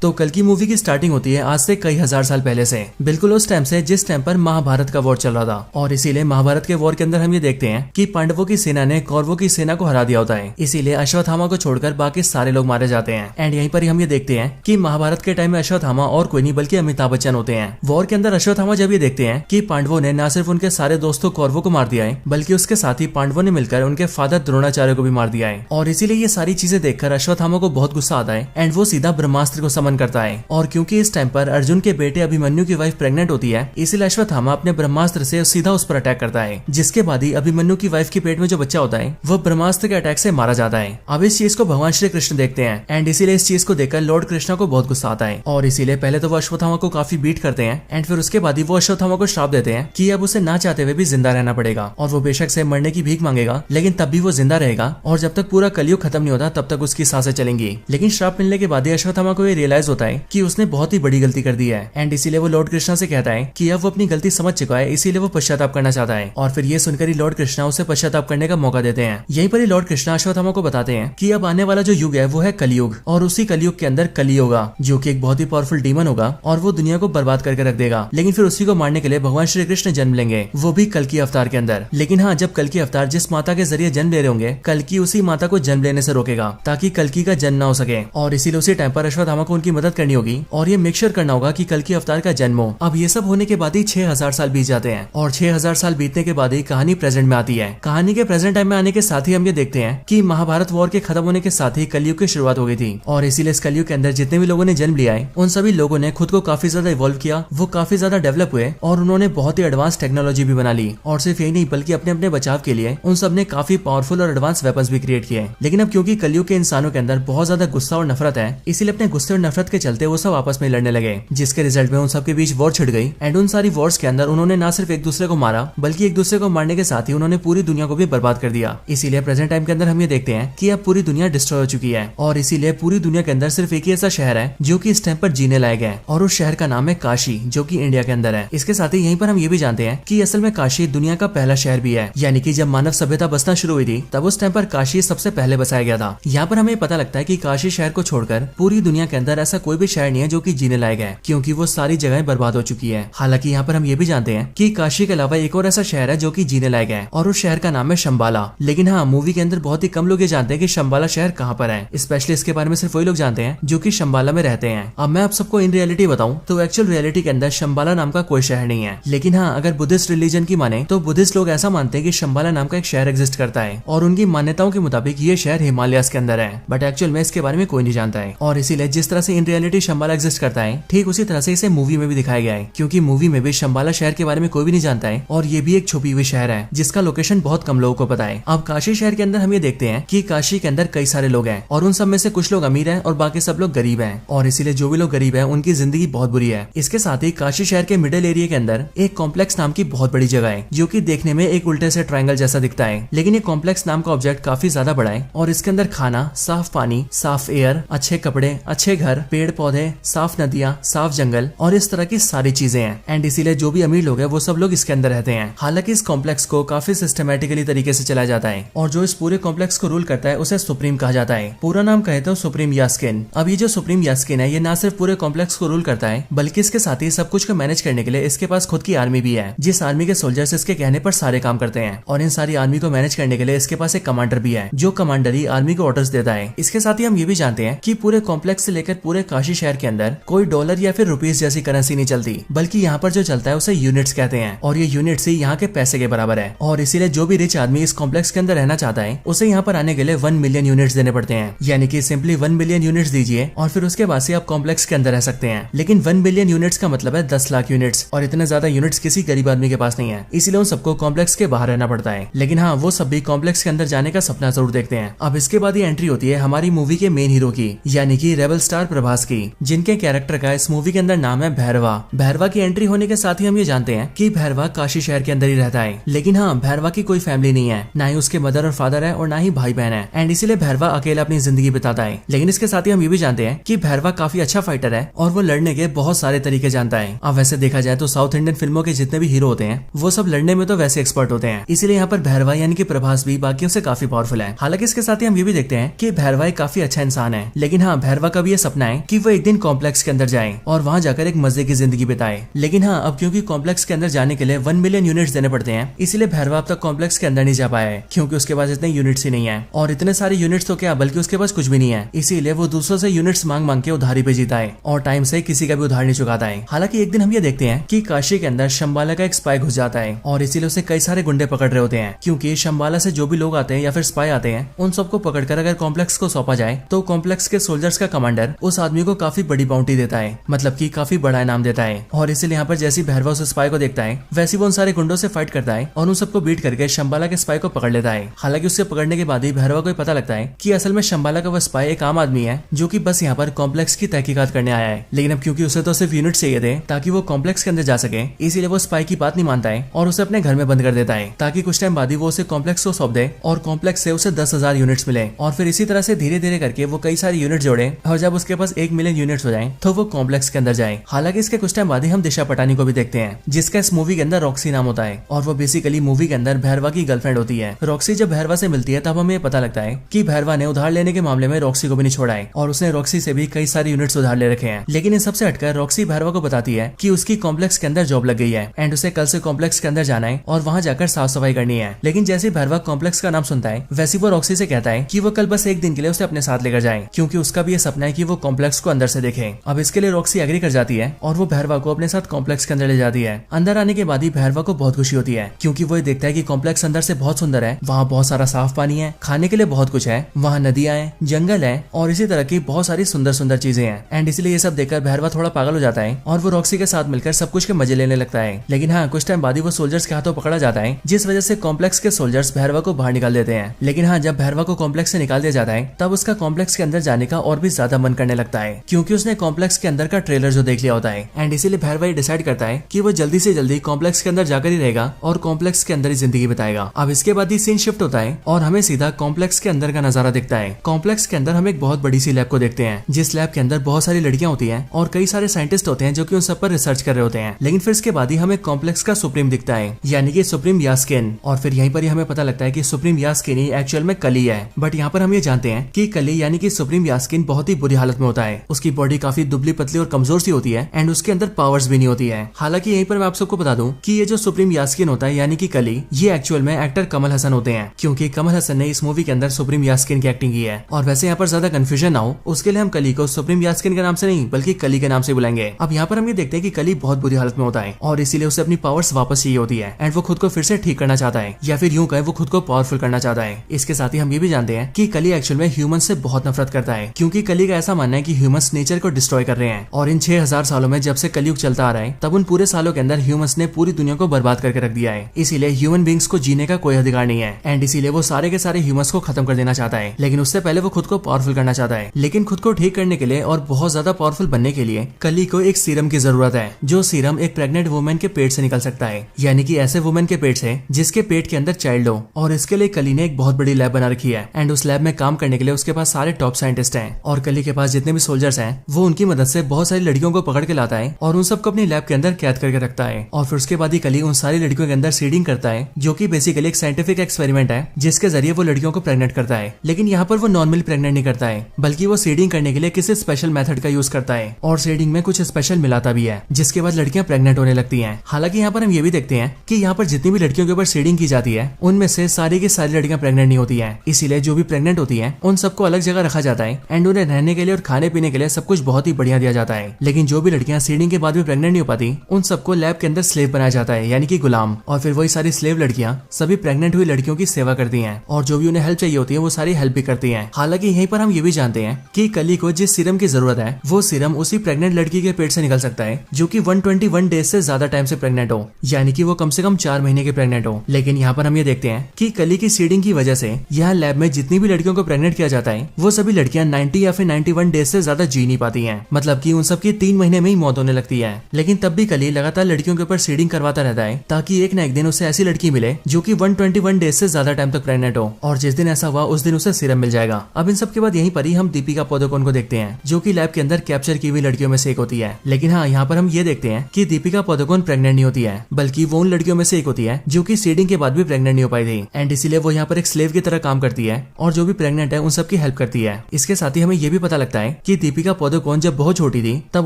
तो कल की मूवी की स्टार्टिंग होती है आज से कई हजार साल पहले से, बिल्कुल उस टाइम से जिस टाइम पर महाभारत का वॉर चल रहा था। और इसीलिए महाभारत के वॉर के अंदर हम ये देखते हैं कि पांडवों की सेना ने कौरवों की सेना को हरा दिया होता है। इसीलिए अश्वत्थामा को छोड़कर बाकी सारे लोग मारे जाते हैं। एंड यहीं पर ही हम ये देखते हैं कि महाभारत के टाइम में अश्वत्थामा और कोई नहीं बल्कि अमिताभ बच्चन होते हैं। वॉर के अंदर अश्वत्थामा जब ये देखते हैं कि पांडवों ने न सिर्फ उनके सारे दोस्तों कौरवों को मार दिया है, बल्कि उसके साथ ही पांडवों ने मिलकर उनके फादर द्रोणाचार्य को भी मार दिया है। और इसीलिए ये सारी चीजें देखकर अश्वत्थामा को बहुत गुस्सा आता है एंड वो सीधा ब्रह्मास्त्र को समन करता है। और क्योंकि इस टाइम पर अर्जुन के बेटे अभिमन्यु की वाइफ प्रेग्नेंट होती है, इसलिए अश्वत्थामा अपने ब्रह्मास्त्र से सीधा उस पर अटैक करता है, जिसके बाद ही अभिमन्यु की वाइफ के पेट में जो बच्चा होता है वो ब्रह्मास्त्र के अटैक से मारा जाता है। अब इस चीज को भगवान श्री कृष्ण देखते हैं एंड इसीलिए इस चीज को देखकर लॉर्ड कृष्णा को बहुत गुस्सा आता है। और इसीलिए पहले तो वो अश्वत्थामा को काफी बीट करते हैं एंड फिर उसके बाद ही वो अश्वत्थामा को श्राप देते हैं कि अब उसे ना चाहते हुए भी जिंदा रहना पड़ेगा और वो बेशक से मरने की भीख मांगेगा, लेकिन तब भी वो जिंदा रहेगा और जब तक पूरा कलयुग खत्म नहीं होता तब तक उसकी सांसें चलेंगी। लेकिन श्राप मिलने के बाद अश्वत्थामा को ये रियलाइज होता है कि उसने बहुत ही बड़ी गलती कर दी है एंड इसीलिए वो लॉर्ड कृष्णा से कहता है कि अब वो अपनी गलती समझ चुका है, इसीलिए वो पश्चाताप करना चाहता है। और फिर ये सुनकर ही लॉर्ड कृष्णा उसे पश्चाताप करने का मौका देते हैं। यहीं पर ही लॉर्ड कृष्णा अश्वत्थामा को बताते हैं कि अब आने वाला जो युग है वो है कलयुग, और उसी कलयुग के अंदर कली होगा जो कि एक बहुत ही पावरफुल डीमन होगा और वो दुनिया को बर्बाद करके रख देगा। लेकिन फिर उसी को मारने के लिए भगवान श्री कृष्ण जन्म लेंगे, वो भी कल्कि अवतार के अंदर। लेकिन हाँ, जब कल्कि अवतार जिस माता के जरिए जन्म ले रहे होंगे, कल्कि उसी माता को जन्म लेने से रोकेगा ताकि कल्कि का जन्म ना हो सके। और इसीलिए उसी टाइम पर अश्वत्थामा को उनकी मदद करनी होगी और ये मेक श्योर करना होगा कि कल्कि अवतार का जन्म हो। अब ये सब होने के बाद ही 6000 साल बीत जाते हैं और 6000 साल बीतने के बाद ही कहानी प्रेजेंट में आती है। कहानी के प्रेजेंट टाइम में आने के साथ ही हम ये देखते हैं कि महाभारत वॉर के खत्म होने के साथ ही कलयुग की शुरुआत हो गई थी। और इसीलिए इस कलयुग के अंदर जितने भी लोगों ने जन्म लिया है उन सभी लोगों ने खुद को काफी ज्यादा इवॉल्व किया, वो काफी ज्यादा डेवलप हुए और उन्होंने बहुत ही एडवांस टेक्नोलॉजी भी बना ली। और सिर्फ यही नहीं बल्कि अपने अपने बचाव के लिए उन सब ने काफी पावरफुल और एडवांस वेपन्स भी क्रिएट किए। लेकिन अब क्योंकि कलयुग के इंसानों के अंदर बहुत ज्यादा गुस्सा और नफरत है, इसीलिए अपने गुस्से और नफरत के चलते वो सब आपस में लड़ने लगे, जिसके रिजल्ट में उन सब के बीच वॉर छिड़ गई। एंड उन सारी वॉर्स के अंदर उन्होंने न सिर्फ एक दूसरे को मारा बल्कि एक दूसरे को मारने के साथ ही उन्होंने पूरी दुनिया को भी बर्बाद कर दिया। इसीलिए प्रेजेंट टाइम के अंदर हम ये देखते हैं कि अब पूरी दुनिया डिस्ट्रॉय हो चुकी है और इसीलिए पूरी दुनिया के अंदर सिर्फ एक ही ऐसा शहर है जो कि इस टाइम पर जीने लायक है, और उस शहर का नाम है काशी, जो कि इंडिया के अंदर है। इसके साथ ही यहीं पर हम ये भी जानते हैं कि असल में काशी दुनिया का पहला शहर भी है, यानी कि जब मानव सभ्यता बसना शुरू हुई थी तब उस टाइम पर काशी सबसे पहले बसाया गया था। यहाँ पर हमें पता लगता है कि काशी शहर को छोड़कर पूरी दुनिया के अंदर ऐसा कोई भी शहर नहीं है जो कि जीने लायक है, क्योंकि वो सारी जगहें बर्बाद हो चुकी है। हालांकि यहाँ पर हम ये भी जानते हैं कि काशी के अलावा एक और ऐसा शहर है जो कि जीने लायक है और उस शहर का नाम है शंबाला। लेकिन हाँ, मूवी के अंदर बहुत ही कम लोग ये जानते हैं कि शंबाला शहर कहाँ पर है। स्पेशली इसके बारे में सिर्फ वही लोग जानते हैं जो कि शंबाला में रहते हैं। अब मैं आप सबको इन रियलिटी बताऊं तो एक्चुअल रियलिटी के अंदर शंबाला नाम का कोई शहर नहीं है। लेकिन हाँ, अगर बुद्धिस्ट रिलीजन की माने तो बुद्धिस्ट लोग ऐसा मानते हैं कि शंबाला नाम का एक शहर एग्जिस्ट करता है और उनकी मान्यताओं के मुताबिक ये शहर हिमालयास के अंदर है, बट एक्चुअल में इसके बारे में कोई नहीं जानता है। और इसीलिए जिस तरह से इन रियलिटी शंबाला एग्जिस्ट करता है, ठीक उसी तरह से इसे मूवी में भी दिखाया गया है, क्योंकि मूवी में भी शंबाला शहर के बारे में कोई भी नहीं जानता है और ये भी एक छुपी हुई शहर है जिसका लोकेशन बहुत कम लोगों को पता है। अब काशी शहर के अंदर हम ये देखते हैं कि काशी के अंदर कई सारे लोग हैं और उन सब में से कुछ लोग अमीर हैं और बाकी सब लोग गरीब हैं, और इसीलिए जो भी लोग गरीब हैं उनकी जिंदगी बहुत बुरी है। इसके साथ ही काशी शहर के मिडिल एरिया के अंदर एक कॉम्प्लेक्स नाम की बहुत बड़ी जगह है जो कि देखने में एक उल्टे से ट्रायंगल जैसा दिखता है, लेकिन ये कॉम्प्लेक्स नाम का ऑब्जेक्ट काफी ज्यादा बड़ा है और इसके अंदर खाना, साफ पानी, साफ एयर, अच्छे कपड़े, अच्छे घर, पेड़ पौधे, साफ नदियाँ, साफ जंगल और इस तरह की सारी चीजें हैं। एंड इसीलिए जो भी अमीर लोग हैं वो सब लोग इसके अंदर रहते हैं। हालांकि इस कॉम्प्लेक्स को काफी सिस्टमेटिकली तरीके से चलाया जाता है और जो इस पूरे कॉम्प्लेक्स को रूल करता है उसे सुप्रीम कहा जाता है। पूरा नाम कहे तो सुप्रीम यास्किन। अब ये जो सुप्रीम यास्किन है ये ना सिर्फ पूरे कॉम्प्लेक्स को रूल करता है बल्कि इसके साथ ही सब कुछ को मैनेज करने के लिए इसके पास खुद की आर्मी भी है, जिस आर्मी के सोल्जर्स इसके कहने पर सारे काम करते हैं। और इन सारी आर्मी को मैनेज करने के लिए इसके पास एक कमांडर भी है जो कमांडर ही आर्मी को ऑर्डर्स देता है। इसके साथ ही हम ये भी जानते हैं कि पूरे कॉम्प्लेक्स से लेकर पूरे काशी शहर के अंदर कोई डॉलर या फिर रुपीस जैसी करेंसी नहीं चलती, बल्कि यहाँ पर जो चलता है उसे यूनिट्स कहते हैं और ये यूनिट्स ही यहाँ के पैसे के बराबर है। और इसीलिए जो भी रिच आदमी इस कॉम्प्लेक्स के अंदर रहना चाहता है उसे यहाँ पर आने के लिए 1 मिलियन यूनिट्स देने पड़ते हैं, यानी कि सिंपली 1 मिलियन यूनिट्स दीजिए और फिर उसके बाद से आप कॉम्प्लेक्स के अंदर रह सकते हैं। लेकिन 1 मिलियन यूनिट्स का मतलब है 10 लाख यूनिट्स, और इतने ज्यादा यूनिट्स किसी गरीब आदमी के पास नहीं है, इसीलिए उन सबको कॉम्प्लेक्स के बाहर रहना पड़ता है। लेकिन हाँ, वो सब भी कॉम्प्लेक्स के अंदर जाने का सपना जरूर देखते हैं। अब इसके बाद ही एंट्री होती है हमारी मूवी के मेन हीरो की, यानी कि रेबल स्टार प्रभास की, जिनके कैरेक्टर का इस मूवी के अंदर नाम है भैरवा। भैरवा की एंट्री होने के साथ ही हम ये जानते हैं कि भैरवा काशी शहर के अंदर ही रहता है। लेकिन हाँ, भैरवा की कोई फैमिली नहीं है, ना ही उसके मदर और फादर है और ना ही भाई बहन है, एंड इसीलिए भैरवा अकेला अपनी जिंदगी बिताता है। लेकिन इसके साथ ही हम ये भी जानते हैं कि भैरवा काफी अच्छा फाइटर है और वो लड़ने के बहुत सारे तरीके जानता है। अब वैसे देखा जाए तो साउथ इंडियन फिल्मों के जितने भी हीरो होते हैं वो सब लड़ने में तो वैसे एक्सपर्ट होते हैं, इसीलिए यहाँ पर भैरवा यानी कि प्रभास भी बाकियों से काफी पावरफुल है। हालांकि इसके साथ ही हम ये भी देखते हैं कि भैरवा एक काफी अच्छा इंसान है। लेकिन हाँ, भैरवा का भी ये सपना है कि वो एक दिन कॉम्प्लेक्स के अंदर जाए और वहाँ जाकर एक मजे की जिंदगी बिताए। लेकिन हाँ, अब क्योंकि कॉम्प्लेक्स के अंदर जाने के लिए 1 मिलियन यूनिट्स देने पड़ते हैं, इसलिए भैरवा अब तक कॉम्प्लेक्स के अंदर नहीं जा पाया है, क्योंकि उसके पास इतने यूनिट्स ही नहीं है। और इतने सारे यूनिट्स तो क्या, बल्कि उसके पास कुछ भी नहीं है। इसीलिए वो दूसरों से यूनिट्स मांग मांग के उधारी पे जीता है और टाइम से किसी का भी उधार नहीं चुकाता है। हालांकि एक दिन हम ये देखते हैं कि काशी के अंदर शंबाला का एक स्पाई घुस जाता है और इसीलिए उसे कई सारे गुंडे पकड़ रहे होते हैं, क्योंकि शंबाला से जो भी लोग आते हैं या फिर स्पाई आते हैं, उन सबको पकड़कर अगर कॉम्प्लेक्स को सौंपा जाए तो कॉम्प्लेक्स के सोल्जर्स का कमांडर उस आदमी को काफी बड़ी बाउंटी देता है, मतलब कि काफी बड़ा इनाम देता है। और इसीलिए यहाँ पर जैसी भैरवा उस स्पाई को देखता है, वैसे वो उन सारे गुंडों से फाइट करता है और उन सबको बीट करके शंबाला के स्पाई को पकड़ लेता है। हालांकि उससे पकड़ने के बाद ही भैरवा को पता लगता है कि असल में शंबाला का वो स्पाई एक आम आदमी है जो कि बस यहाँ पर कॉम्प्लेक्स की तहकीकात करने आया है। लेकिन अब क्योंकि उसे तो सिर्फ यूनिट चाहिए थे ताकि वो कॉम्प्लेक्स के अंदर जा सके, इसीलिए वो स्पाई की बात नहीं मानता है और उसे अपने घर में बंद कर देता है, ताकि कुछ टाइम बाद ही वो उसे कॉम्प्लेक्स को सौंप दे और कॉम्प्लेक्स से उसे 10,000 यूनिट्स मिले। और फिर इसी तरह से धीरे धीरे करके वो कई सारे यूनिट जोड़े और जब उसके पास 1 मिलियन यूनिट्स हो जाए तो वो कॉम्प्लेक्स के अंदर जाए। हालांकि इसके कुछ टाइम बाद ही हम दिशा पटानी को भी देखते हैं, जिसका इस मूवी के अंदर रॉक्सी नाम होता है और वो बेसिकली मूवी के अंदर भैरवा की गर्लफ्रेंड होती है। रॉक्सी जब भैरवा से मिलती है तब हमें पता लगता है कि भैरवा ने उधार लेने के मामले में रॉक्सी को भी नहीं छोड़ा है और उसने रॉक्सी से भी कई सारे यूनिट्स उधार ले रखे हैं। लेकिन इन सबसे हटकर रॉक्सी भैरवा को बताती है कि उसकी कॉम्प्लेक्स के अंदर जॉब लग गई है एंड उसे कल से कॉम्प्लेक्स के अंदर जाना है और वहाँ जाकर साफ सफाई करनी है। लेकिन जैसे भैरवा कॉम्प्लेक्स का नाम सुनता है, वैसे वो रॉक्सी से कहता है कि वो कल बस एक दिन के लिए उसे अपने साथ लेकर जाए, क्योंकि उसका भी ये सपना है कि वो कॉम्प्लेक्स को अंदर से देखे। अब इसके लिए रॉक्सी एग्री कर जाती है और वो भैरवा को अपने साथ कॉम्प्लेक्स के अंदर ले जाती है। अंदर आने के बाद ही भैरवा को बहुत खुशी होती है, क्योंकि वो देखता है कि कॉम्प्लेक्स अंदर से बहुत सुंदर है, वहाँ बहुत सारा साफ पानी है, खाने के लिए बहुत कुछ है, वहाँ नदियां हैं, जंगल है और इसी तरह की बहुत सारी सुंदर सुंदर चीजें हैं। एंड इसलिए ये सब देखकर भैरवा थोड़ा पागल हो जाता है और वो रॉक्सी के साथ मिलकर सब कुछ के मजे लेने लगता है। लेकिन हाँ, कुछ टाइम बाद ही वो सोल्जर्स के हाथों पकड़ा जाता है, जिस वजह से कॉम्प्लेक्स के सोल्जर्स भैरवा को बाहर निकाल देते हैं। लेकिन हाँ, जब भैरवा को कॉम्प्लेक्स से निकाल दिया जाता है तब उसका कॉम्प्लेक्स के अंदर जाने का और भी ज्यादा मन करने लगता है, क्योंकि उसने कॉम्प्लेक्स के अंदर का ट्रेलर जो देख लिया होता है। एंड इसीलिए भैरवा ये डिसाइड करता है कि वो जल्दी से जल्दी कॉम्प्लेक्स के अंदर जाकर ही रहेगा और कॉम्प्लेक्स के अंदर ही जिंदगी बिताएगा। अब इसके बाद ही सीन शिफ्ट होता है और हमें सीधा कॉम्प्लेक्स के अंदर का नजारा दिखता है। कॉम्प्लेक्स के अंदर हम एक बहुत बड़ी सी लैब को देखते हैं, जिस लैब के अंदर बहुत सारी लड़कियां होती हैं और कई सारे साइंटिस्ट होते हैं जो कि उन सब पर रिसर्च कर रहे होते हैं। लेकिन फिर इसके बाद ही हमें कॉम्प्लेक्स का सुप्रीम दिखता है, यानी कि सुप्रीम यास्किन। और फिर यहीं पर ही हमें पता लगता है कि सुप्रीम यास्किन ही एक्चुअल में कली है। बट यहाँ पर हम ये जानते हैं कि कली यानी कि सुप्रीम यास्किन बहुत ही बुरी हालत में होता है। उसकी बॉडी काफी दुबली पतली और कमजोर सी होती है एंड उसके अंदर पावर्स भी नहीं होती है। हालांकि यहीं पर मैं आप सबको बता दूं कि ये जो सुप्रीम यास्किन होता है यानी कि कली, ये एक्चुअल में एक्टर कमल हसन होते हैं, क्योंकि कमल हसन ने इस मूवी के अंदर सुप्रीम यास्किन की एक्टिंग की है। और वैसे यहाँ पर ज्यादा कंफ्यूजन ना हो उसके लिए हम कली को सुप्रीम यास्किन के नाम से नहीं बल्कि कली के नाम से बुलाएंगे। अब यहाँ पर हम ये देखते हैं कि कली बहुत बुरी हालत में होता है और इसीलिए उसे अपनी पावर्स वापस चाहिए होती है एंड वो खुद को फिर से ठीक करना चाहता है, या फिर यूं कहे वो खुद को पावरफुल करना चाहता है। इसके साथ ही हम ये भी जानते हैं कि कली एक्चुअल में ह्यूमंस से बहुत नफरत करता है, क्योंकि कली का ऐसा मानना है कि ह्यूमंस नेचर को डिस्ट्रॉय कर रहे हैं और इन 6000 सालों में जब से कलयुग चलता आ रहा है तब उन पूरे सालों के अंदर ह्यूमंस ने पूरी दुनिया को बर्बाद करके रख दिया है। इसीलिए ह्यूमन बींग्स को जीने का कोई अधिकार नहीं है एंड इसीलिए वो सारे के सारे ह्यूमंस को खत्म कर देना चाहता है। लेकिन उससे पहले वो खुद को पावरफुल करना चाहता है। लेकिन खुद को ठीक करने के लिए और बहुत ज्यादा पावरफुल बनने के लिए कली को एक सीरम की जरूरत है, जो सीरम एक प्रेग्नेंट वुमेन के पेट से निकल सकता है, यानी कि ऐसे वुमेन के पेट से जिसके पेट के अंदर चाइल्ड हो। और इसके लिए कली ने एक बहुत बड़ी लैब बना रखी है एंड उस लैब में काम करने के लिए उसके पास सारे टॉप साइंटिस्ट हैं और कली के पास जितने भी सोल्जर्स हैं वो उनकी मदद से बहुत सारी लड़कियों को पकड़ के लाता है और उन सबको अपनी लैब के अंदर कैद करके रखता है। और फिर उसके बाद ही कली उन सारी लड़कियों के अंदर सीडिंग करता है, जो कि बेसिकली एक साइंटिफिक एक्सपेरिमेंट है जिसके जरिए वो लड़कियों को प्रेग्नेंट करता है। लेकिन यहाँ पर वो नॉर्मली प्रेग्नेंट नहीं करता है, बल्कि वो सीडिंग करने के लिए किसी स्पेशल मेथड का यूज करता है और सीडिंग में कुछ स्पेशल मिलाता भी है, जिसके बाद लड़कियां प्रेग्नेंट होने लगती हैं। हालांकि यहाँ पर हम ये भी देखते हैं कि यहाँ पर जितनी भी लड़कियों के ऊपर सीडिंग की जाती है उनमें से सारी की सारी लड़कियां प्रेग्नेंट नहीं होती हैं। इसीलिए जो भी प्रेग्नेंट होती हैं उन सबको अलग जगह रखा जाता है एंड उन्हें रहने के लिए और खाने पीने के लिए सब कुछ बहुत ही बढ़िया दिया जाता है। लेकिन जो भी लड़कियां सीडिंग के बाद भी प्रेग्नेंट नहीं हो पाती उन सबको लैब के अंदर स्लेव बनाया जाता है, यानी कि गुलाम। और फिर वही सारी स्लेव लड़कियां सभी प्रेग्नेंट हुई लड़कियों की सेवा करती हैं और जो भी उन्हें हेल्प चाहिए होती है वो सारी हेल्प भी करती हैं। हालांकि यहीं पर हम ये भी जानते हैं कि कली को जिस सीरम की जरूरत है वो सीरम उसी प्रेग्नेंट लड़की के पेट से निकल सकता है जो कि 121 डेज से ज्यादा टाइम से प्रेग्नेंट हो, यानी कि वो कम से कम 4 महीने के प्रेग्नेंट हो। लेकिन यहाँ पर हम ये देखते हैं कि कली की सीडिंग की वजह से यहाँ लैब में जितनी भी लड़कियों को प्रेग्नेंट किया जाता है वो सभी लड़कियां 90 या फिर 91 डेज से ज्यादा जी नहीं पाती हैं, मतलब कि उन सबकी 3 महीने में ही मौत होने लगती है। लेकिन तब भी कली लगातार लड़कियों के ऊपर सीडिंग करवाता रहता है ताकि एक न एक दिन उसे ऐसी लड़की मिले जो कि 121 डेज से ज्यादा टाइम तक प्रेग्नेंट हो, और जिस दिन ऐसा हुआ उस दिन उसे सीरम मिल जाएगा। अब इन सब के बाद यहीं पर ही हम दीपिका पादुकोण को देखते हैं जो कि लैब के अंदर कैप्चर की हुई लड़कियों में से एक होती है। लेकिन हाँ, यहाँ पर हम ये देखते हैं कि दीपिका पादुकोण प्रेग्नेंट नहीं होती है, बल्कि वो उन लड़कियों में से एक होती है जो कि सीडिंग के बाद भी प्रेग्नेंट नहीं हो पाई थी एंड इसीलिए वो यहाँ पर एक स्लेव की तरह काम करती है और जो भी प्रेग्नेंट है उन सबकी हेल्प करती है। इसके साथ ही हमें ये भी पता लगता है कि दीपिका पादुकोण जब बहुत छोटी थी तब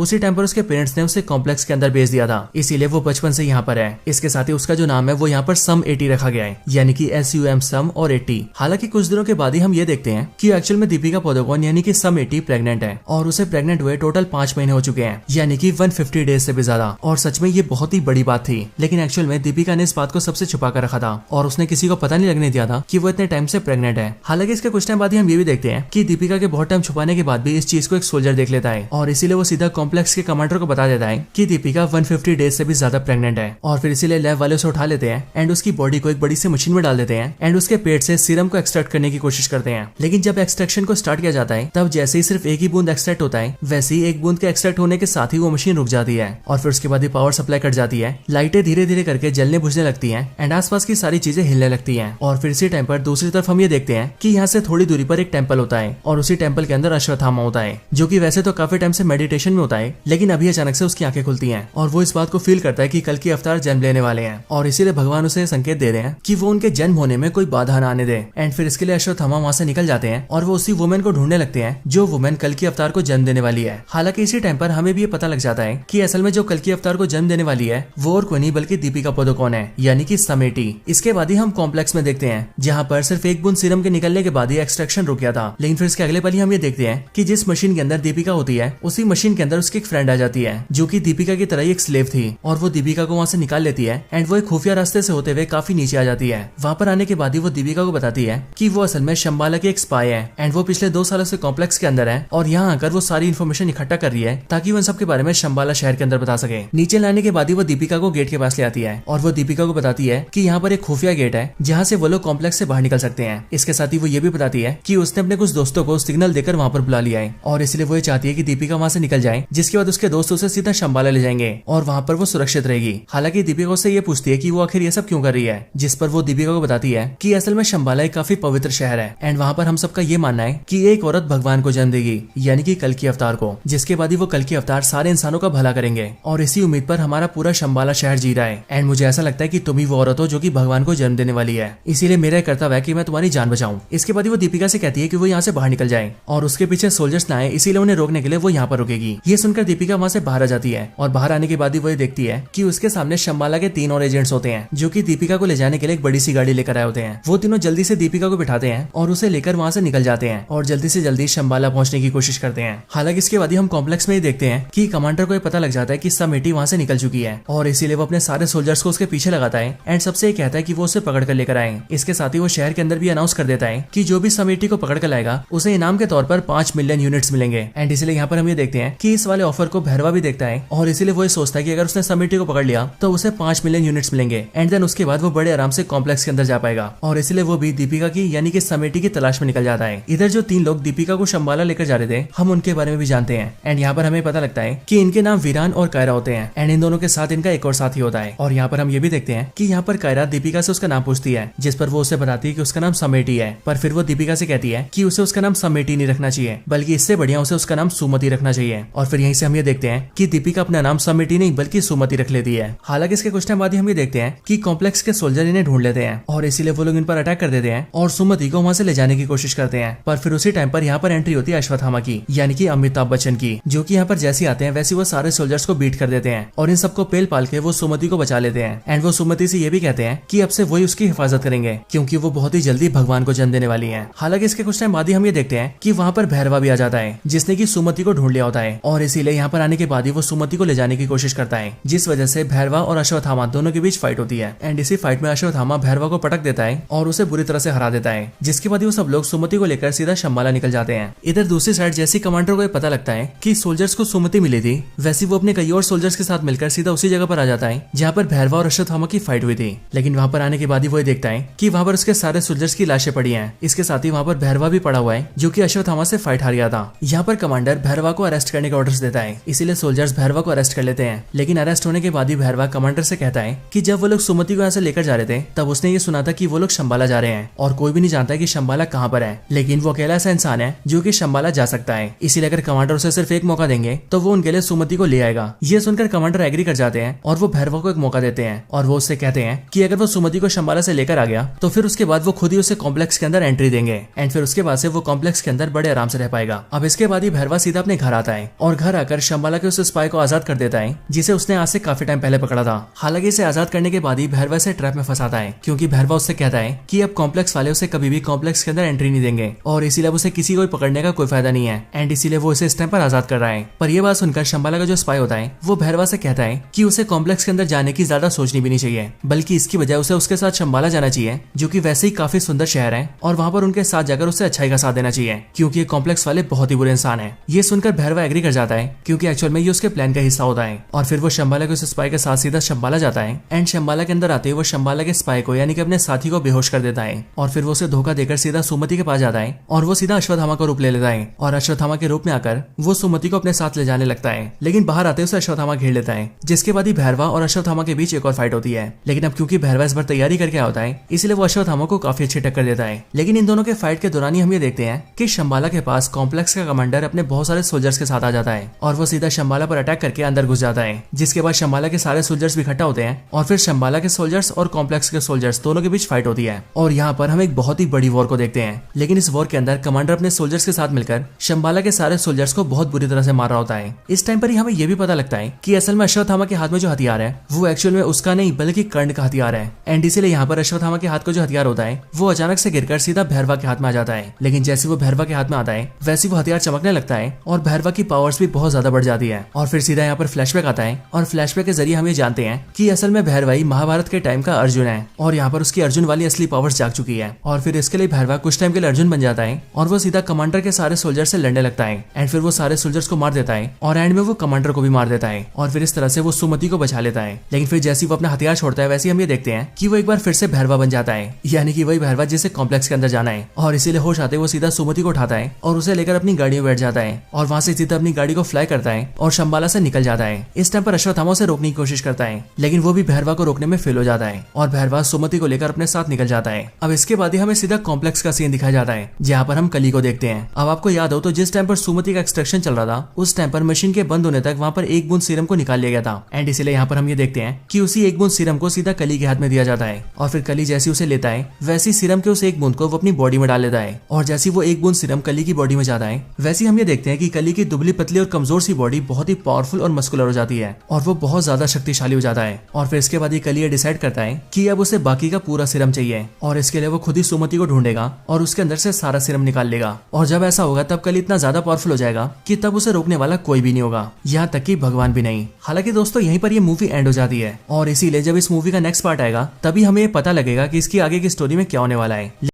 उसी टाइम पर उसके पेरेंट्स ने उसे कॉम्प्लेक्स के अंदर भेज दिया था, इसीलिए वो बचपन से यहाँ पर है। इसके साथ ही उसका जो नाम है वो यहाँ पर सम 80 रखा गया है, यानी कि SUM सम और 80। हालांकि कुछ दिनों के बाद ही हम ये देखते हैं कि एक्चुअल में दीपिका पादुकोण यानी कि सम 80 प्रेग्नेंट है और उसे प्रेग्नेंट हुए टोटल 5 महीने हो चुके हैं, यानी कि 150 डेज से भी ज्यादा। और सच में ये बहुत ही बड़ी बात थी, लेकिन एक्चुअल में दीपिका ने इस बात को सबसे छुपा कर रखा था और उसने किसी को पता नहीं लगने दिया था कि वो इतने टाइम से प्रेग्नेंट है। हालांकि इसके कुछ टाइम बाद ही हम ये भी देखते हैं कि दीपिका के बहुत टाइम छुपाने के बाद भी इस चीज को एक सोल्जर देख लेता है और इसीलिए वो सीधा कॉम्प्लेक्स के कमांडर को बता देता है कि दीपिका 150 डेज से भी ज्यादा प्रेग्नेंट है। और फिर इसीलिए लैब वाले उसे उठा लेते हैं एंड उसकी बॉडी को एक बड़ी सी मशीन में डाल देते हैं एंड उसके पेट से सीरम को एक्सट्रैक्ट करने की कोशिश करते हैं। लेकिन जब एक्सट्रैक्शन को स्टार्ट किया जाता है तब जैसे ही सिर्फ एक ही बूंद एक्सट्रैक्ट होता है, वैसे ही एक बूंद के एक्सट्रैक्ट होने के साथ ही वो मशीन रुक जाती है और फिर उसके बाद ही पावर सप्लाई कट जाती है, लाइटें धीरे धीरे करके जलने बुझने लगती हैं एंड आसपास की सारी चीजें हिलने लगती हैं। और फिर इसी टाइम पर दूसरी तरफ हम ये देखते हैं कि यहाँ से थोड़ी दूरी पर एक टेंपल होता है और उसी टेंपल के अंदर अश्वत्थामा होता है, जो कि वैसे तो काफी टाइम से मेडिटेशन में होता है, लेकिन अभी अचानक से उसकी आंखें खुलती हैं और वो इस बात को फील करता है कि कल की अवतार जन्म लेने वाले हैं और इसीलिए भगवान उसे संकेत दे रहे हैं कि वो उनके जन्म होने में कोई बाधा न आने दे। एंड फिर इसके लिए अश्वत्थामा वहां से निकल जाते हैं और वो उसी वुमेन को ढूंढने लगते हैं जो वुमेन कल की अवतार को जन्म देने वाली है। हालांकि इसी टाइम पर हमें भी ये पता लग जाता है कि असल में जो कल की अवतार को जन्म देने वाली है वो और कोई नहीं बल्कि दीपिका पादुकोण है, यानी कि सम 80। इसके बाद ही हम कॉम्प्लेक्स में देखते हैं जहाँ पर सिर्फ एक बूंद सीरम के निकलने के बाद ही एक्सट्रैक्शन रुक गया था। लेकिन फिर इसके अगले पल ही हम ये देखते हैं कि जिस मशीन के अंदर दीपिका होती है उसी मशीन के अंदर उसकी एक फ्रेंड आ जाती है जो कि दीपिका की तरह ही एक स्लेव थी और वो दीपिका को वहाँ से निकाल लेती है एंड वो एक खुफिया रास्ते से होते हुए काफी नीचे आ जाती है। वहाँ पर आने के बाद ही वो दीपिका को बताती है कि वो असल में शंबाला की एक स्पाई है एंड वो पिछले 2 सालों से कॉम्प्लेक्स के अंदर है और यहाँ आकर वो सारी इन्फॉर्मेशन इकट्ठा कर रही है ताकि वो इन सब के बारे में शंबाला शहर के अंदर बता सके। नीचे लाने के बाद ही वो दीपिका को गेट के पास ले आती है और वो दीपिका को बताती है कि यहाँ पर एक खुफिया गेट है जहाँ से वो लोग कॉम्प्लेक्स से बाहर निकल सकते हैं। इसके साथ ही वो ये भी बताती है कि उसने अपने कुछ दोस्तों को सिग्नल देकर वहाँ पर बुला लिया है और इसलिए वो ये चाहती है कि दीपिका वहाँ से निकल जाए, जिसके बाद उसके दोस्त उसे सीधा शंबाला ले जाएंगे और वहाँ पर वो सुरक्षित रहेगी। हालांकि दीपिका उससे ये पूछती है कि वो आखिर ये सब क्यों कर रही है, जिस पर वो दीपिका को बताती है कि असल में शंबाला एक काफी पवित्र शहर है एंड वहाँ पर हम सबका ये मानना है कि एक औरत भगवान को जन्म देगी, यानी कि कल की अवतार को, जिसके बाद ही वो कल की अवतार सारे इंसानों का भला करेंगे। और इसी उम्मीद पर हमारा पूरा शंबाला शहर जी रहा है एंड मुझे ऐसा लगता है कि तुम ही वो औरत हो जो कि भगवान को जन्म देने वाली है, इसीलिए मेरा कर्तव्य है कि मैं तुम्हारी जान बचाऊं। इसके बाद ही वो दीपिका से कहती है कि वो यहाँ से बाहर निकल जाए और उसके पीछे सोल्जर्स ना आए, इसीलिए उन्हें रोकने के लिए वो यहाँ पर रुकेगी। ये सुनकर दीपिका वहाँ से बाहर आ जाती है और बाहर आने के बाद ही वो ये देखती है कि उसके सामने शंबाला के 3 और एजेंट्स होते हैं जो कि दीपिका को ले जाने के लिए एक बड़ी सी गाड़ी लेकर आए होते हैं। वो तीनों जल्दी से दीपिका को बिठाते हैं और उसे लेकर वहाँ से निकल जाते हैं और जल्दी से जल्दी शंबाला पहुंचने की कोशिश करते हैं। हालांकि इसके बाद ही हम कॉम्प्लेक्स में ही देखते हैं कि कमांडर को ये पता लग जाता है कि सम 80 वहाँ से निकल चुकी है और इसीलिए वो अपने सारे सोल्जर्स को उसके पीछे लगाता है एंड सबसे ये कहता है कि वो उसे पकड़ कर लेकर आए। इसके साथ ही वो शहर के अंदर भी अनाउंस कर देता है कि जो भी सम 80 को पकड़ कर लाएगा उसे इनाम के तौर पर 5 मिलियन यूनिट्स मिलेंगे। एंड इसलिए यहाँ पर हम ये देखते हैं कि इस वाले ऑफर को भैरवा भी देखता है और इसीलिए वो ये सोचता है कि अगर उसने सम 80 को पकड़ लिया तो उसे 5 मिलियन यूनिट्स मिलेंगे एंड देन उसके बाद वो बड़े आराम से कॉम्प्लेक्स के अंदर जा पाएगा और इसलिए वो भी दीपिका की यानी कि सम 80 की तलाश में निकल जाता है। इधर जो 3 लोग दीपिका को शंबाला लेकर जा रहे थे हम उनके बारे में भी जानते हैं एंड यहाँ पर हमें पता लगता है कि इनके नाम वीरान और कायरा होते हैं एंड इन दोनों के साथ इनका एक और साथी होता है। और यहाँ पर हम ये भी देखते हैं कि यहाँ पर कायरा दीपिका से उसका नाम पूछती है, जिस पर वो उसे बताती है कि उसका नाम सम 80 है, पर फिर वो दीपिका से कहती है कि उसे उसका नाम सम 80 नहीं रखना चाहिए बल्कि इससे बढ़िया उसे उसका नाम सुमति रखना चाहिए। और फिर यहीं से हम ये देखते हैं कि दीपिका अपना नाम सम 80 नहीं बल्कि सुमति रख लेती है। हालांकि इसके कुछ टाइम बाद ही हम ये देखते हैं कि कॉम्प्लेक्स के सोल्जर इन्हें ढूंढ लेते हैं और इसीलिए वो लोग इन पर अटैक कर देते हैं और सुमति को वहाँ से ले जाने की कोशिश करते हैं। पर फिर उसी टाइम पर यहाँ पर एंट्री होती है अश्वत्थामा की, यानी कि अमिताभ बच्चन की, जो कि यहाँ पर जैसे आते हैं वैसे वो सारे सोल्जर्स को बीट कर देते हैं और इन सबको पेल पाल के वो सुमति को बचा लेते हैं। एंड वो सुमति से ये भी कहते हैं कि अब से वही उसकी हिफाजत करेंगे क्योंकि वो बहुत ही जल्दी भगवान को जन्म देने वाली है। हालांकि इसके कुछ टाइम बाद ही हम ये देखते हैं कि वहाँ पर भैरवा भी आ जाता है जिसने की सुमति को ढूंढ लिया होता है और इसीलिए यहाँ पर आने के बाद ही वो सुमति को ले जाने की कोशिश करता है, जिस वजह से भैरवा और अश्वत्थामा दोनों के बीच फाइट होती है। एंड इसी फाइट में अश्वत्थामा भैरवा को पटक देता है और उसे बुरी तरह से हरा देता है, जिसके बाद वो सब लोग सुमति को लेकर सीधा शंबाला निकल जाते हैं। इधर दूसरी साइड जैसी कमांडर को ये पता लगता है कि सोल्जर्स को सुमति मिली थी, वैसे वो अपने कई और सोल्जर्स के साथ मिलकर सीधा उसी जगह पर आ जाता है जहाँ पर भैरवा और अश्वत्थामा की फाइट हुई थी। लेकिन वहाँ पर आने के बाद ही वो देखता है कि वहाँ पर उसके सारे सोल्जर्स की लाशें पड़ी हैं। इसके साथ ही वहाँ पर भैरवा भी पड़ा हुआ है जो कि अश्वत्थामा से फाइट हार गया था। यहाँ पर कमांडर भैरवा को अरेस्ट करने के ऑर्डर्स देता है, इसीलिए सोल्जर्स भैरवा को अरेस्ट कर लेते हैं। लेकिन अरेस्ट होने के बाद ही भैरवा कमांडर से कहता है कि जब वो लोग सुमति को यहाँ से लेकर जा रहे थे तब उसने ये सुना था कि वो लोग शंबाला जा रहे हैं और कोई भी नहीं जानता कि शंबाला कहाँ पर है, लेकिन वो अकेला ऐसा इंसान है जो कि शंबाला जा सकता है। इसीलिए अगर कमांडर उसे सिर्फ एक मौका देंगे तो वो उनके लिए सुमति को ले आएगा। ये सुनकर कमांडर एग्री कर जाते हैं और वो भैरवा को एक मौका देते हैं और वो उससे कहते हैं कि अगर वो सुमति को शंबाला से लेकर आ गया तो फिर उसके बाद वो खुद ही उसे कॉम्प्लेक्स के अंदर एंट्री देंगे एंड फिर उसके बाद से वो कॉम्प्लेक्स के अंदर बड़े आराम से रह पाएगा। अब इसके बाद ही भैरवा सीधा अपने घर आता है और घर आकर शंबाला के उस स्पाई को आजाद कर देता है जिसे उसने आज से काफी टाइम पहले पकड़ा था। हालांकि इसे आजाद करने के बाद ही भैरवा से ट्रैप में फंसाता है क्योंकि भैरवा उससे कहता है कि अब कॉम्प्लेक्स वाले उसे कभी भी कॉम्प्लेक्स के अंदर एंट्री नहीं देंगे और इसीलिए उसे किसी को पकड़ने का कोई फायदा नहीं है एंड इसीलिए वो इसे इस टाइम पर आजाद कर रहा है। पर यह बात सुनकर शंबाला का जो स्पाई होता है वो भैरवा से कहता है कि उसे कॉम्प्लेक्स के अंदर जाने की ज्यादा सोचनी भी नहीं चाहिए, बल्कि इसकी बजाय उसे उसके साथ शंबाला जाना चाहिए जो कि वैसे ही काफी सुंदर शहर है और वहां पर उनके साथ जाकर उसे अच्छाई का साथ देना चाहिए क्योंकि ये कॉम्प्लेक्स वाले बहुत ही बुरे इंसान है। ये सुनकर भैरवा एग्री कर जाता है क्योंकि एक्चुअल में ये उसके प्लान का हिस्सा होता है और फिर वो शंबाला के उस स्पाई के साथ सीधा शंबाला जाता है एंड शंबाला के अंदर आते ही वो शंबाला के स्पाई को यानी कि अपने साथी को बेहोश कर देता है और फिर वो उसे धोखा देकर सीधा सुमति के पास जाता है और वो सीधा अश्वत्थामा का रूप ले लेता है और अश्वत्थामा के रूप में आकर वो सुमति को अपने साथ ले जाने लगता है। लेकिन बाहर आते उसे अश्वत्थामा घेर लेता है जिसके बाद ही भैरवा और अश्वत्थामा के बीच एक और फाइट होती है। लेकिन अब क्योंकि भैरवा इस बार तैयारी करके आता है इसलिए वो अश्वत्थामा को काफी अच्छी टक्कर देता है। लेकिन इन दोनों के फाइट के दौरान ही हम ये देखते हैं कि शंबाला के पास कॉम्प्लेक्स का कमांडर अपने बहुत सारे सोल्जर्स के साथ आ जाता है और वो सीधा शंबाला पर अटैक करके अंदर घुस जाता है। जिसके बाद शंबाला के सारे सोल्जर्स भी इकट्ठा होते हैं और फिर शंबाला के सोल्जर्स और कॉम्प्लेक्स के सोल्जर्स दोनों के बीच फाइट होती है और यहाँ पर हम एक बहुत ही बड़ी वॉर को देखते हैं। लेकिन इस वॉर के अंदर कमांडर अपने सोल्जर्स के साथ मिलकर शंबाला के सारे सोल्जर्स को बहुत बुरी तरह से मार रहा होता है। इस टाइम पर ही हमें यह भी पता लगता है कि असल में अश्वत्थामा के हाथ में जो हथियार है वो एक्चुअल में उसका नहीं बल्कि कर्ण का हथियार है एंड इसीलिए यहाँ पर अश्वत्थामा के हाथ का जो हथियार होता है वो अचानक से गिरकर सीधा भैरवा के हाथ में आ जाता है। लेकिन जैसे वो भैरवा के हाथ में आता है वैसे वो हथियार चमकने लगता है और भैरवा की पावर्स भी बहुत ज्यादा बढ़ जाती है। और फिर सीधा यहाँ पर फ्लैशबैक आता है और फ्लैशबैक के जरिए हम ये जानते हैं कि असल में भैरवा ही महाभारत के टाइम का अर्जुन है और यहाँ पर उसकी अर्जुन वाली असली पावर्स जाग चुकी है। और फिर इसके लिए भैरवा कुछ टाइम के लिए अर्जुन बन जाता है और वो सीधा कमांडर के सारे सोल्जर से लड़ने लगता है एंड फिर वो सारे सोल्जर्स को मार देता है और एंड में वो कमांडर को भी मार देता है और फिर इस तरह से वो सुमति को बचा लेता है। लेकिन फिर जैसे वो अपना हथियार छोड़ता है वैसे हम ये देखते हैं कि वो एक बार फिर से भैरवा बन जाता है, यानी कि वही भैरवा जिसे कॉम्प्लेक्स के अंदर जाना है। और इसीलिए होश आते वो सीधा सुमति को उठाता है और उसे लेकर अपनी गाड़ी में बैठ जाता है और वहां से सीधा अपनी गाड़ी को फ्लाई करता है और शंबाला से निकल जाता है। इस टाइम पर अश्वत्थामा उसे रोकने की कोशिश करता है लेकिन वो भी भैरवा को रोकने में फेल हो जाता है और भैरवा सुमति को लेकर अपने साथ निकल जाता है। अब इसके बाद ही हमें सीधा कॉम्प्लेक्स का सीन दिखाया जाता है जहाँ पर हम कली को देखते हैं। अब आपको याद हो तो जिस टाइम पर सुमति का एक्सट्रैक्शन चल रहा था उस टाइम पर मशीन के बंद होने तक वहाँ पर एक बूंद सीरम को निकाल लिया गया था एंड इसलिए यहाँ पर हम ये देखते हैं कि उसी एक बूंद सीरम को सीधा कली के हाथ में दिया जाता है और फिर कली जैसी उसे लेता है वैसी सीरम के उस एक बूंद को वो अपनी बॉडी में डाल लेता है और जैसी वो एक बूंद सीरम कली की बॉडी में जाता है वैसे हम ये देखते हैं कि कली की दुबली पतली और कमजोर सी बॉडी बहुत ही पावरफुल और मस्कुलर हो जाती है और वो बहुत ज्यादा शक्तिशाली हो जाता है। और फिर इसके बाद ये कली डिसाइड करता है कि अब उसे बाकी का पूरा सीरम चाहिए और इसके लिए वो खुद ही सुमति को ढूंढेगा और उसके अंदर से सारा सीरम निकाल लेगा। और जब ऐसा होगा तब कली इतना ज्यादा पावरफुल हो जाएगा कि तब उसे रोकने वाला कोई भी नहीं होगा, यहाँ तक कि भगवान भी नहीं। हालांकि दोस्तों यहीं पर ये मूवी एंड हो जाती है और इसीलिए जब इस मूवी का नेक्स्ट पार्ट आएगा तभी हमें पता लगेगा कि इसकी आगे की स्टोरी में क्या होने वाला है।